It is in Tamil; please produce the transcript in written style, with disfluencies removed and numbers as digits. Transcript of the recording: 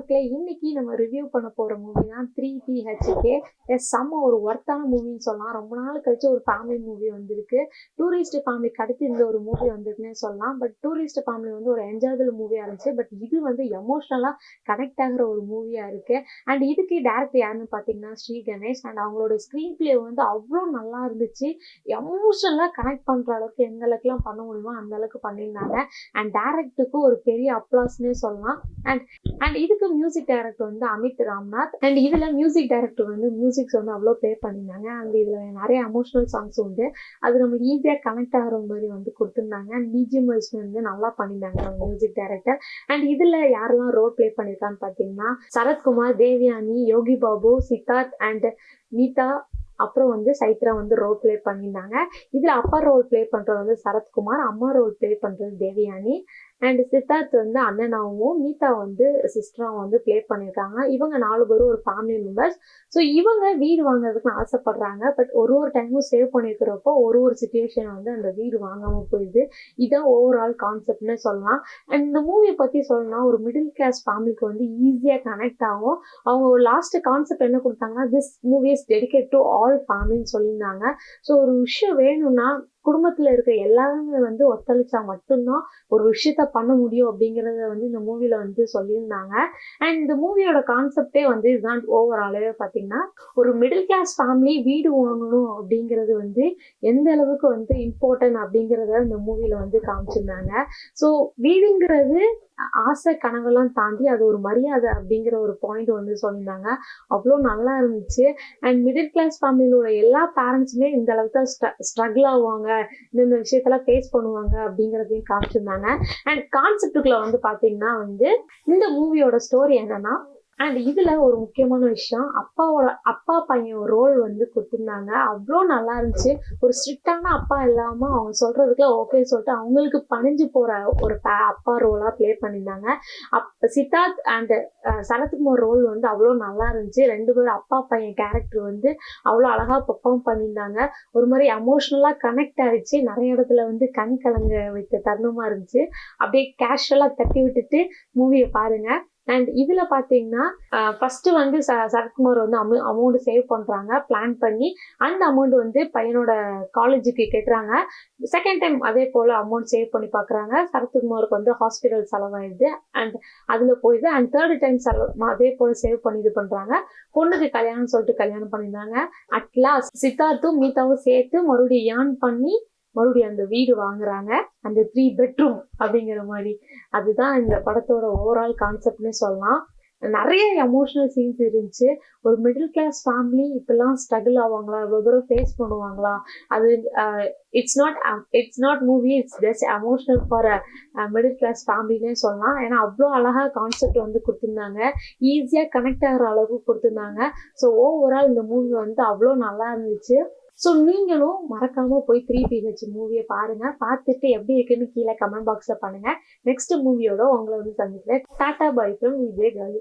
மக்களே, இன்னைக்கு நம்ம ரிவ்யூ பண்ண போற மூவி தான் 3PHK. செம்ம ஒரு ஒர்த்தான மூவின்னு சொல்லலாம். ரொம்ப நாள் கழிச்சு ஒரு ஃபேமிலி மூவி வந்திருக்கு. டூரிஸ்ட் ஃபேமிலிக்கு அடுத்து இந்த ஒரு மூவி வந்திருக்குன்னே சொல்லலாம். பட் டூரிஸ்ட் ஃபேமிலி வந்து ஒரு என்ஜாயபிள் மூவியா இருந்துச்சு. பட் இது வந்து எமோஷனலா கனெக்ட் ஆகுற ஒரு மூவியா இருக்கு. அண்ட் இதுக்கு டேரக்டர் யாருன்னு பார்த்தீங்கன்னா ஸ்ரீ கணேஷ். அண்ட் அவங்களோட ஸ்க்ரீன் பிளே வந்து அவ்வளோ நல்லா இருந்துச்சு. எமோஷனலா கனெக்ட் பண்ற அளவுக்கு எந்த அளவுக்குலாம் பண்ண முடியுமோ அந்த அளவுக்கு பண்ணியிருந்தாங்க. அண்ட் டேரக்டருக்கு ஒரு பெரிய அப்ளாஸ்னே சொல்லலாம். அண்ட் இதுக்கு மியூசிக் டைரக்டர் வந்து அமித் ராம்நாத். அண்ட் இதுல மியூசிக் டைரக்டர் வந்து மியூசிக்ஸ் வந்து அவ்வளோ ப்ளே பண்ணியிருந்தாங்க. அண்ட் இதுல நிறைய எமோஷனல் சாங்ஸ் உண்டு. அது நமக்கு ஈஸியா கனெக்ட் ஆகிற மாதிரி வந்து கொடுத்துருந்தாங்க. அண்ட் பிஜிஎம் வைஸ் வந்து நல்லா பண்ணியிருந்தாங்க நம்ம மியூசிக் டைரக்டர். அண்ட் இதுல யாரெல்லாம் ரோல் ப்ளே பண்ணியிருக்கான்னு பார்த்தீங்கன்னா சரத்குமார், தேவயானி, யோகி பாபு, சித்தார்த் அண்ட் நீதா, அப்புறம் வந்து சைத்ரா வந்து ரோல் ப்ளே பண்ணியிருந்தாங்க. இதுல அப்பா ரோல் ப்ளே பண்றது வந்து சரத்குமார், அம்மா ரோல் ப்ளே பண்றது தேவயானி. அண்ட் சித்தார்த் வந்து அண்ணனாவும், நீதா வந்து சிஸ்டராகவும் வந்து ப்ளே பண்ணியிருக்காங்க. இவங்க 4 பேரும் ஒரு ஃபேமிலி மெம்பர்ஸ். ஸோ இவங்க வீடு வாங்குறதுக்கு ஆசைப்படுறாங்க. பட் ஒரு டைமும் சேவ் பண்ணியிருக்கிறப்போ ஒரு சுச்சுவேஷன் வந்து அந்த வீடு வாங்காமல் போயிடுது. இதுதான் ஓவரால் கான்செப்ட்னு சொல்லலாம். அண்ட் இந்த மூவியை பற்றி சொல்லலாம், ஒரு மிடில் கிளாஸ் ஃபேமிலிக்கு வந்து ஈஸியாக கனெக்ட் ஆகும். அவங்க ஒரு லாஸ்ட் கான்செப்ட் என்ன கொடுத்தாங்கன்னா, this movie is dedicate to all ஃபேமிலின்னு சொல்லியிருந்தாங்க. ஸோ ஒரு விஷயம் வேணும்னா குடும்பத்துல இருக்க எல்லாருமே வந்து ஒத்துழைச்சா மட்டும்தான் ஒரு விஷயத்த பண்ண முடியும் அப்படிங்கறத வந்து இந்த மூவில வந்து சொல்லியிருந்தாங்க. அண்ட் இந்த மூவியோட கான்செப்டே வந்து இதுதான். ஓவராலே பாத்தீங்கன்னா ஒரு மிடில் கிளாஸ் ஃபேமிலி வீடு வாங்கணும் அப்படிங்கிறது வந்து எந்த அளவுக்கு வந்து இம்பார்ட்டன்ட் அப்படிங்கறத இந்த மூவில வந்து காமிச்சிருந்தாங்க. ஸோ வீடுங்கிறது ஆசை கனவெல்லாம் தாண்டி அது ஒரு மரியாதை அப்படிங்கிற ஒரு பாயிண்ட் வந்து சொல்லியிருந்தாங்க. அவ்வளோ நல்லா இருந்துச்சு. அண்ட் மிடில் கிளாஸ் ஃபேமிலியோட எல்லா பேரண்ட்ஸுமே இந்த அளவுக்கு தான் ஸ்ட்ரகிள் ஆவாங்க, இந்த விஷயத்தெல்லாம் ஃபேஸ் பண்ணுவாங்க அப்படிங்கிறதையும் காமிச்சிருந்தாங்க. அண்ட் கான்செப்டுக்குள்ள வந்து பார்த்தீங்கன்னா வந்து இந்த மூவியோட ஸ்டோரி என்னன்னா, அண்ட் இதுல ஒரு முக்கியமான விஷயம், அப்பா பையன் ரோல் வந்து கொடுத்துருந்தாங்க. அவ்வளோ நல்லா இருந்துச்சு. ஒரு ஸ்ட்ரிக்டான அப்பா இல்லாம அவங்க சொல்றதுக்குலாம் ஓகே சொல்லிட்டு அவங்களுக்கு பணிஞ்சு போற ஒரு அப்பா ரோலா ப்ளே பண்ணியிருந்தாங்க. சித்தார்த் அண்ட் சரத்குமார் ரோல் வந்து அவ்வளோ நல்லா இருந்துச்சு. 2 பேரும் அப்பா பையன் கேரக்டர் வந்து அவ்வளோ அழகா பெர்ஃபார்ம் பண்ணியிருந்தாங்க. ஒரு மாதிரி எமோஷனலா கனெக்ட் ஆயிடுச்சு. நிறைய இடத்துல வந்து கண் கலங்க வைத்த தருணமா இருந்துச்சு. அப்படியே கேஷுவலா தட்டி விட்டுட்டு மூவியை பாருங்க. அண்ட் இதுல பாத்தீங்கன்னா ஃபர்ஸ்ட் வந்து சரத்குமார் வந்து அமௌண்ட் சேவ் பண்றாங்க பிளான் பண்ணி. அந்த அமௌண்ட் வந்து பையனோட காலேஜுக்கு கட்டுறாங்க. செகண்ட் டைம் அதே போல அமௌண்ட் சேவ் பண்ணி பாக்குறாங்க. சரத்குமாருக்கு வந்து ஹாஸ்பிட்டல் செலவாயிடுது. அண்ட் அதுல போயிடுது. அண்ட் தேர்ட் டைம் அதே போல சேவ் பண்ணி இது பண்றாங்க. பொண்ணுக்கு கல்யாணம் சொல்லிட்டு கல்யாணம் பண்ணியிருந்தாங்க. அட்லாஸ்ட் சித்தார்த்தும் மீதாவும் சேர்த்து மறுபடியும் ஏர்ன் பண்ணி மறுபடியும் அந்த வீடு வாங்குறாங்க. அந்த 3 பெட்ரூம் அப்படிங்கிற மாதிரி. அதுதான் இந்த படத்தோட ஓவரால் கான்செப்ட்னே சொல்லலாம். நிறைய எமோஷனல் சீன்ஸ் இருந்துச்சு. ஒரு மிடில் கிளாஸ் ஃபேமிலி இப்பெல்லாம் ஸ்ட்ரகிள் ஆவாங்களா, இவ்வளோ தூரம் ஃபேஸ் பண்ணுவாங்களா, அது it's not movie, it's just emotional for middle class ஃபேமிலினே சொல்லலாம். ஏன்னா அவ்வளோ அழகா கான்செப்ட் வந்து கொடுத்துருந்தாங்க. ஈஸியாக கனெக்ட் ஆகிற அளவுக்கு கொடுத்துருந்தாங்க. ஸோ ஓவரால் இந்த மூவி வந்து அவ்வளோ நல்லா இருந்துச்சு. ஸோ நீங்களும் மறக்காம போய் 3PH மூவியை பாருங்க. பார்த்துட்டு எப்படி இருக்குன்னு கீழே கமெண்ட் பாக்ஸ்ல பண்ணுங்க. நெக்ஸ்ட் மூவியோட உங்களை வந்து சந்திக்கிறேன். டாடா பை ஃப்ரம் விஜய் காலி.